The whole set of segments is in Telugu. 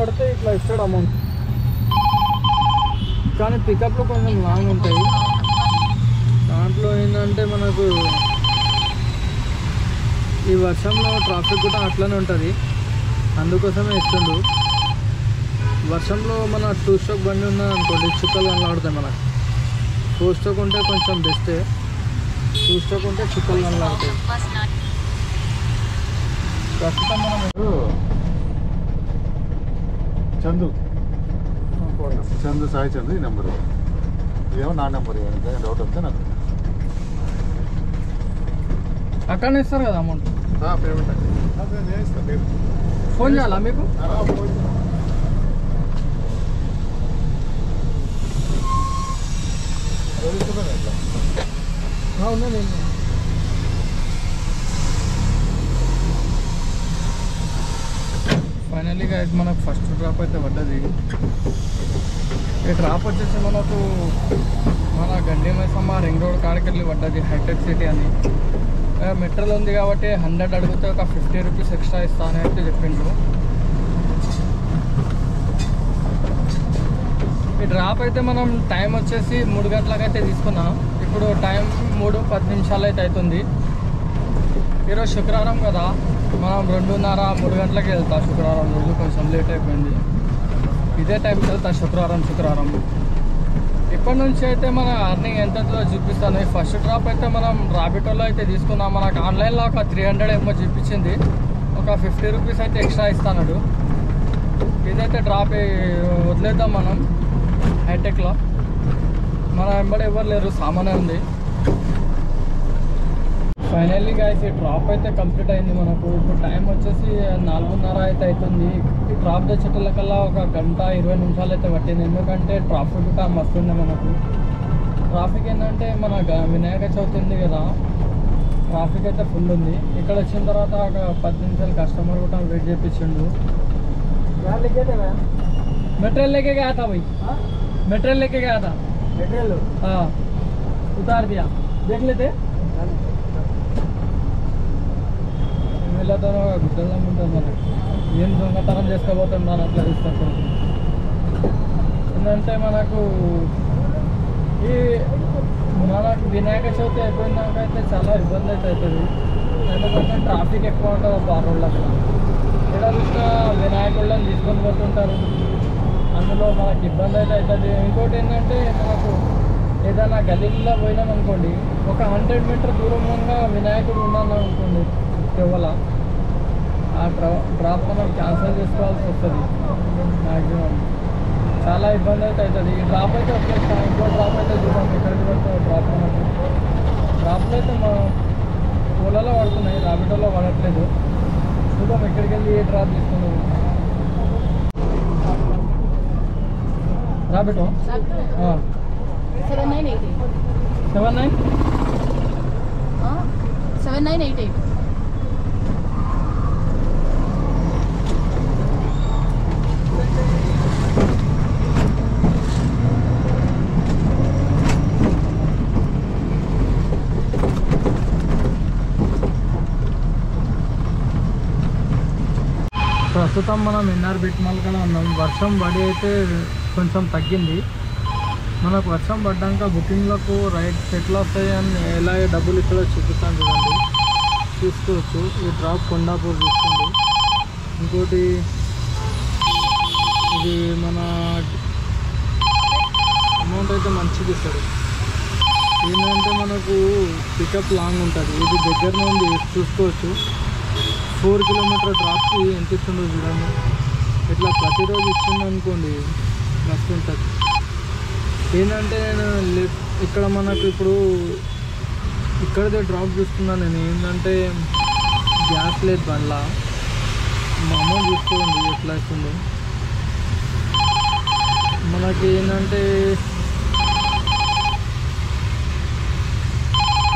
పడితే ఇట్లా ఇస్తాడు అమౌంట్, కానీ పికప్లో కొంచెం లాంగ్ ఉంటాయి. దాంట్లో ఏంటంటే మనకు ఈ వర్షంలో ట్రాఫిక్ కూడా అట్లనే ఉంటుంది, అందుకోసమే ఇస్తుండు. వర్షంలో మన 2 స్ట్రోక్ బండి ఉన్నది అనుకోండి, చుక్కలు కనలాడుతాయి మనకు. 4 స్ట్రోక్ ఉంటే కొంచెం బెస్టే, 2 స్ట్రోక్ ఉంటే చుక్కలు కనలాడుతాయి. ప్రస్తుతం మనం చందు సాయి చందు ఈ నెంబరు, ఇదేమో నా నెంబర్. డౌట్ వస్తే నాకు అక్కడనే ఇస్తారు కదా అమౌంట్. పేమెంట్ ఫోన్ చేయాలా మీకు? ఉన్నది. ఫైనల్లీ గైస్ మనకు ఫస్ట్ డ్రాప్ అయితే పడ్డది. ఈ డ్రాప్ వచ్చేసి మనకు మన గండి మైసమ్మ రింగ్ రోడ్ కాడికి వెళ్ళి పడ్డది, హైటెక్ సిటీ అని. మెట్రోలో ఉంది కాబట్టి 100 అడిగితే ఒక 50 రూపీస్ ఎక్స్ట్రా ఇస్తాను అయితే చెప్పిండ్రు. ఈ డ్రాప్ అయితే మనం టైం వచ్చేసి 3 గంటలకు అయితే తీసుకున్నాం. ఇప్పుడు టైం 3:10 అయితే అవుతుంది. ఈరోజు శుక్రవారం కదా, మనం 2:30-3 గంటలకి వెళ్తాం శుక్రవారం రోజు. కొంచెం లేట్ అయిపోయింది, ఇదే టైంకి వెళ్తా శుక్రవారం. ఇప్పటి నుంచి అయితే మన అర్నింగ్ ఎంత చూపిస్తాను. ఫస్ట్ డ్రాప్ అయితే మనం రాబిటోలో అయితే తీసుకున్నాం. మనకు ఆన్లైన్లో ఒక 300 ఏమో చూపించింది, ఒక 50 రూపీస్ అయితే ఎక్స్ట్రా ఇస్తాడు. ఇదైతే డ్రాప్ వదిలేద్దాం మనం హైటెక్లో. మన వెంబడి ఎవరు లేరు, సామానే ఉంది. ఫైనల్లీ గైస్ ఈ డ్రాప్ అయితే కంప్లీట్ అయింది మనకు. ఇప్పుడు టైం వచ్చేసి 4:30 అయితే అవుతుంది. ఈ డ్రాప్ తెచ్చేటకల్లా ఒక 1:20 నిమిషాలు అయితే పట్టింది, ఎందుకంటే ట్రాఫిక్ కూడా మస్తుంది మనకు. ట్రాఫిక్ ఏంటంటే మన వినాయక చవితి ఉంది కదా, ట్రాఫిక్ అయితే ఫుల్ ఉంది. ఇక్కడ వచ్చిన తర్వాత ఒక 10 నిమిషాలు కస్టమర్ కూడా వెయిట్ చేయించిండు. మెటీరియల్ लेके गया था भाई, మెటీరియల్ लेके गया था, మెటీరియల్ उतार दिया, देख लेते. వీళ్ళతో గుడ్డలం ఉంటుంది మనకి, ఏం దొంగతనం చేసుకోబోతున్నాను అట్లా తీసుకొచ్చి. ఏంటంటే మనకు వినాయక చవితి అయిపోయినాక అయితే చాలా ఇబ్బంది అయితే అవుతుంది, ఎందుకంటే ట్రాఫిక్ ఎక్కువ ఉంటుంది 6 రోజులకు. ఇక్కడ చూసిన వినాయకుళ్ళని తీసుకొని పోతుంటారు, అందులో మనకి ఇబ్బంది అయితే అవుతుంది. ఇంకోటి ఏంటంటే మనకు ఏదైనా గలీలో పోయినాం అనుకోండి, ఒక 100 మీటర్ దూరంగా వినాయకుడు ఉన్నాను అనుకోండి కేవల, ఆ డ్రాప్ మనం క్యాన్సిల్ చేసుకోవాల్సి వస్తుంది మ్యాక్సిమం. చాలా ఇబ్బంది అయితే అవుతుంది. ఈ డ్రాప్ అయితే వచ్చేస్తాం, ఇంకో డ్రాప్ అయితే చూద్దాం ఎక్కడికి పడుతుంది డ్రాప్. మనకు డ్రాప్లో అయితే మనం ఓలాలో పడుతున్నాయి, రాబిటోలో పడట్లేదు. చూద్దాం ఎక్కడికి వెళ్ళి ఏ డ్రాప్ తీసుకున్నాము. రాబిటో 7988. ప్రస్తుతం మనం ఎన్ఆర్ బిట్మాల్ కూడా ఉన్నాం. వర్షం పడి అయితే కొంచెం తగ్గింది. మనకు వర్షం పడ్డాక బుకింగ్లకు రైట్స్ ఎట్లా వస్తాయి అని ఎలా డబ్బులు ఇస్తాడో చూపిస్తాను చూడండి, చూసుకోవచ్చు. ఈ డ్రాప్ కొండాపూర్ చూసుకోండి. ఇంకోటి ఇది మన అమౌంట్ అయితే మంచిది ఇస్తాడు. ఏంటంటే మనకు పికప్ లాంగ్ ఉంటుంది, ఇది దగ్గర నుండి చూసుకోవచ్చు. 4 కిలోమీటర్ డ్రాప్కి ఎంత ఇస్తుండో చూడండి. ఇట్లా ప్రతిరోజు ఇస్తుండే అనుకోండి మస్తు ఉంటుంది. ఏంటంటే నేను ఇక్కడ మనకు ఇప్పుడు ఇక్కడదే డ్రాప్ చూస్తున్నాను నేను. ఏంటంటే గ్యాస్ లేదు బండ్లా, మా అమౌంట్ చూసుకోండి ఎట్లా ఇస్తుందో. మనకి ఏంటంటే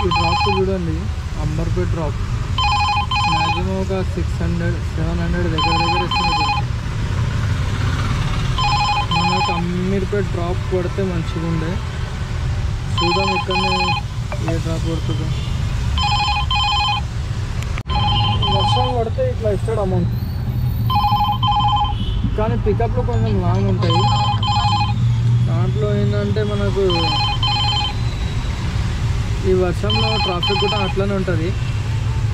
ఈ డ్రాప్ చూడండి, అంబర్పేట్ డ్రాప్ మ్యాక్సిమం ఒక 600-700 దగ్గర ఇస్తుంది. మనకు అమీర్పేట్ డ్రాప్ కొడితే మంచిగా ఉండే. చూద్దాం ఇక్కడనే ఏ డ్రాప్ పడుతుందో. వర్షం పడితే ఇట్లా ఇస్తాడు అమౌంట్. కానీ పికప్లో కొంచెం లాంగ్ ఉంటాయి. దాంట్లో ఏంటంటే మనకు ఈ వర్షంలో ట్రాఫిక్ కూడా అట్లనే ఉంటుంది,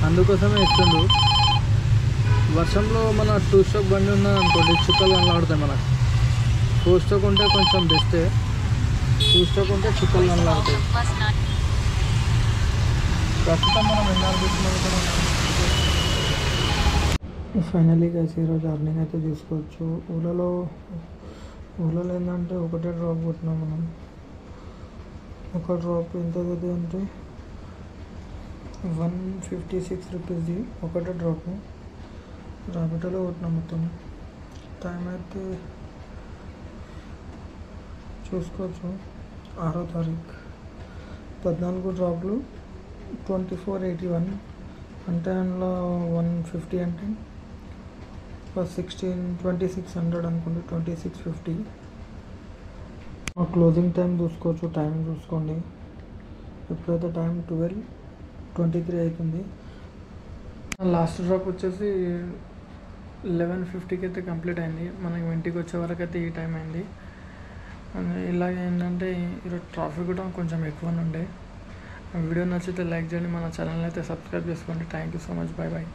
అందుకోసమే ఇస్తుండు. వర్షంలో మన 2 స్ట్రోక్ బండి ఉన్నది అనుకోండి, చుక్కలు కనలాడుతాయి మనకు. 4 స్ట్రోక్ ఉంటే కొంచెం బెస్టే, 2 స్ట్రోక్ ఉంటే చుక్కలు కనలాడుతాయి. ప్రస్తుతం మనం ఫైనలీ గైస్ ఈరోజు అర్నింగ్ అయితే తీసుకోవచ్చు. ఊళ్ళలో ఏంటంటే ఒకటే డ్రాప్ కొట్టినాం మనం. ఒక డ్రాప్ ఎంత అవుతుంది అంటే 156 రూపీస్ది ఒకటే డ్రాప్. రాబిటోలో కొట్టినాం మొత్తం. టైం అయితే చూసుకోవచ్చు, 6వ తారీఖు. 14 డ్రాప్లు 2481 అంటే అందులో 150 అంటే ప్లస్ 2600 అనుకోండి, 2650. క్లోజింగ్ టైం చూసుకోవచ్చు, టైం చూసుకోండి. ఇప్పుడైతే టైం 12:23 అవుతుంది. లాస్ట్ డ్రాప్ వచ్చేసి 11:50కి అయితే కంప్లీట్ అయింది. మనకి ఇంటికి వచ్చే వరకు అయితే ఈ టైం అయింది. ఇలాగే ఏంటంటే ఈరోజు ట్రాఫిక్ కూడా కొంచెం ఎక్కువనే ఉండే. వీడియో నచ్చితే లైక్ చేయండి, మన ఛానల్ అయితే సబ్స్క్రైబ్ చేసుకోండి. Thank you so much, bye bye.